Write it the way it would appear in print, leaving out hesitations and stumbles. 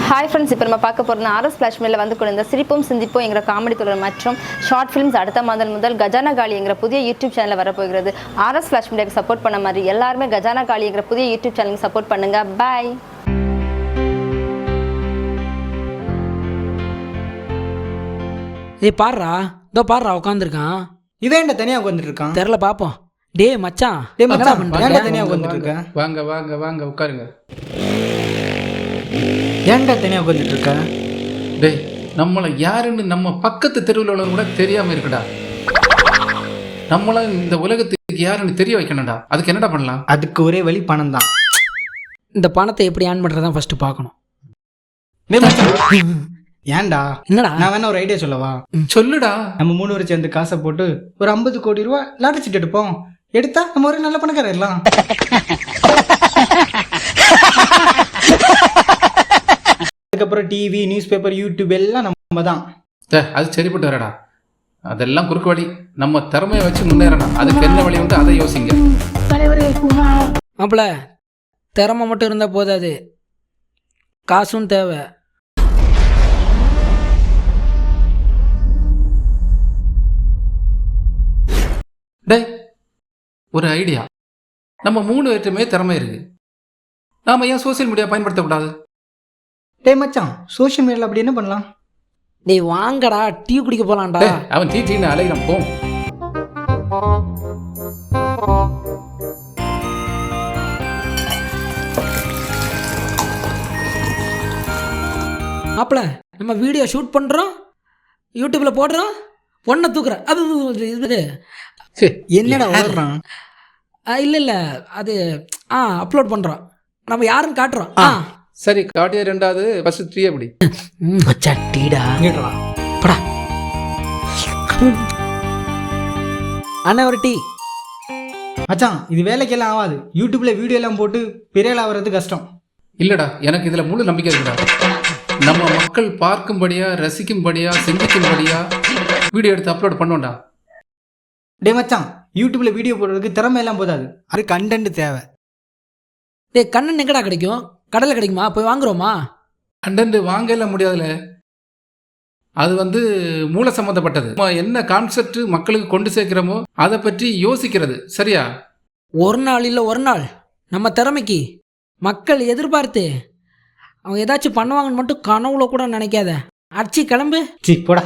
Hi friends, இப்போ நம்ம பார்க்க போகிறோம் ஆர்எஸ் ஃப்ளாஷ் மேல வந்து கொண்டு சிரிப்பும் சிந்திப்போம் என்கிற காமெடி தொடர் மற்றும் ஷார்ட் ஃபிலிம்ஸ் அடுத்த மாதம் முதல் கஜானா காளி என்கிற புதிய யூடியூப் சேனலில் வரப்போகிறது. ஆர்எஸ் ஃப்ளாஷ் மீடியாவுக்கு சப்போர்ட் பண்ண மாதிரி எல்லாருமே கஜானா காளி என்கிற புதிய யூடியூப் சேனலுக்கு சப்போர்ட் பண்ணுங்க. பாய். ஏய் பாடுறா, இதோ பாடுறா உட்காந்துருக்கான். இவன் என்ன தனியா உட்காந்துட்டு இருக்கான்? தெரியல பாப்போம். டே மச்சான், ஏன்டா தனியா உட்காந்துட்டு இருக்க? வாங்க வாங்க வாங்க உட்காருங்க. ஏன்டா தனியா உட்காந்துட்டு இருக்க? டேய், நம்மளை யாருன்னு நம்ம பக்கத்து தெருவில் உள்ளவங்க கூட தெரியாம இருக்குடா. நம்மள இந்த உலகத்துக்கு யாருன்னு தெரிய வைக்கணும்டா. அதுக்கு என்னடா பண்ணலாம்? அதுக்கு ஒரே வழி பணம் தான். இந்த பணத்தை எப்படி ஆன் பண்றதான் ஃபர்ஸ்ட் பார்க்கணும். ஏன்டா என்னடா? நான் வேணா ஒரு ஐடியா சொல்லவா? சொல்லுடா. நம்ம 3 பேரும் சேர்ந்து காசை போட்டு ஒரு 50 கோடி ரூபாய் லாட்டரி சீட் எடுப்போம். எடுத்தா நம்ம ஒரு நல்ல பணக்காரர் எல்லாம். அதுக்கப்புறம் டிவி, நியூஸ் பேப்பர், யூடியூப் எல்லாம் நம்ம தான். அது சரிப்பட்டு வரடா. அதெல்லாம் குறுக்கு வழி. நம்ம திறமையை வச்சு முன்னேறணும். அதுக்கு என்ன வழி உண்டு அதை யோசிங்க. மாப்பிள, திறமை மட்டும் இருந்தா போதாது, காசும் தேவை. டேய், ஒரு ஐடியா. நம்ம 3 பேருமே திறமை இருக்கு. நாம ஏன் சோசியல் மீடியா பயன்படுத்தக்கூடாது? டேய் மச்சான், சோஷியல் மீடியால அப்படி என்ன பண்ணலாம்? டேய் வாங்கடா, டீ குடிக்க போலாம்டா. அவன் டீன்னு அலைகிறான் போ. மாப்பிள, நம்ம வீடியோ ஷூட் பண்றோம், யூடியூப்ல போடுறோம், பொண்ணை தூக்குறேன். அது இது என்னடா வளர்றான்? இல்ல இல்ல, அது அப்லோட் பண்றோம், நம்ம யாருன்னு காட்டுறோம். சரி, காட்டிய 2வது ஃபர்ஸ்ட் 3 எப்படி? மச்சான் டீடா இங்கடா. படா அண்ணா ஒரு டீ. மச்சான், இது வேலைக்கெல்லாம் ஆகாது. யூடியூப்ல வீடியோ எல்லாம் போட்டு பெரிய ஆள் ஆகிறது கஷ்டம். இல்லடா, எனக்கு இதுல முழு நம்பிக்கை இருக்குடா. நம்ம மக்கள் பார்க்கும்படியா, ரசிக்கும்படியா, சிந்திக்கும்படியா வீடியோ எடுத்து அப்லோட் பண்ணுவோம்டா. டே மச்சான், யூடியூப்ல வீடியோ போடுறதுக்கு திறமை எல்லாம் போதாது, அது கண்டென்ட் தேவை. டேய், கண்ணன் எங்கடா கிடைக்கும்? கடையில் கிடைக்குமா? போய் வாங்குறோமா? கண்டென்ட் வாங்கல முடியாதுல. அது மூல சம்பந்தப்பட்டது. நம்ம என்ன கான்செப்ட் மக்களுக்கு கொண்டு சேர்க்கிறோமோ அதை பற்றி யோசிக்கிறது. சரியா? ஒரு நாள் இல்லை ஒரு நாள் நம்ம திறமைக்கு மக்கள் எதிர்பார்த்து அவங்க ஏதாச்சும் பண்ணுவாங்கன்னு மட்டும் கனவுல கூட நினைக்காத. அடிச்சு கிளம்பு. போடா.